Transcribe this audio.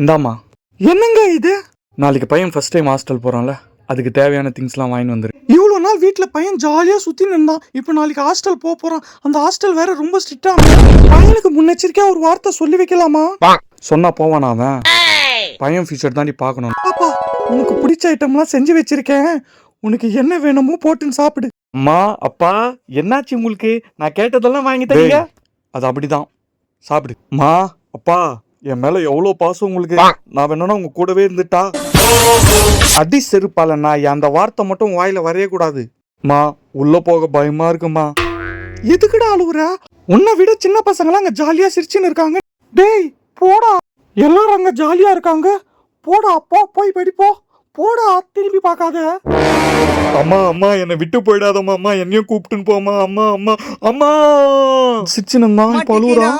இந்தாமா. என்னங்க இது? நாளைக்கு பையன் ஃபர்ஸ்ட் டைம் ஹாஸ்டல் போறான்ல, அதுக்கு தேவையான திங்ஸ்லாம் வாங்கி வந்துரு. இவ்வளோ நாள் வீட்டில் பையன் ஜாலியாக சுற்றி நின்றான், இப்போ நாளைக்கு ஹாஸ்டல் போகிறான். அந்த ஹாஸ்டல் வேற ரொம்ப ஸ்ட்ரிக்டா. பையனுக்கு முன்னெச்சரிக்கையா ஒரு வார்த்தை சொல்லி வைக்கலாமா? சொன்னா போவானா அவன்? பையன் ஃபியூச்சர் தாண்டி பார்க்கணும். பாப்பா, உனக்கு பிடிச்ச ஐட்டம்லாம் செஞ்சு வச்சிருக்கேன், உனக்கு என்ன வேணுமோ போட்டுன்னு சாப்பிடு. அம்மா அப்பா என்னாச்சு உங்களுக்கு? நான் கேட்டதெல்லாம் வாங்கி தரீங்க. அது அப்படிதான், சாப்பிடு. அம்மா அப்பா, என் மேல எவ்வளோ பாசம் உங்களுக்கு. நான் வேணும்னா உங்க கூடவே இருந்துட்டா. அடி செருப்பால நான் அந்த வார்த்தை மட்டும் வாயில வரைய கூடாது. மா உள்ள போக பயமா இருக்குமா. எதுக்குடா அழுவுற? உன்னை விட சின்ன பசங்களாம் அங்க ஜாலியா சிரிச்சுன்னு இருக்காங்க. டேய் போடா, எல்லாரும் அங்க ஜாலியா இருக்காங்க, போடா போய் படிப்போ, போடா திரும்பி பார்க்காத. அம்மா அம்மா என்னை விட்டு போயிடாதம்மா, அம்மா என்னையும் கூப்பிட்டுன்னு போமா. அம்மா அம்மா அம்மா சிரிச்சுன்னு தான் இப்ப அழுவுறான்.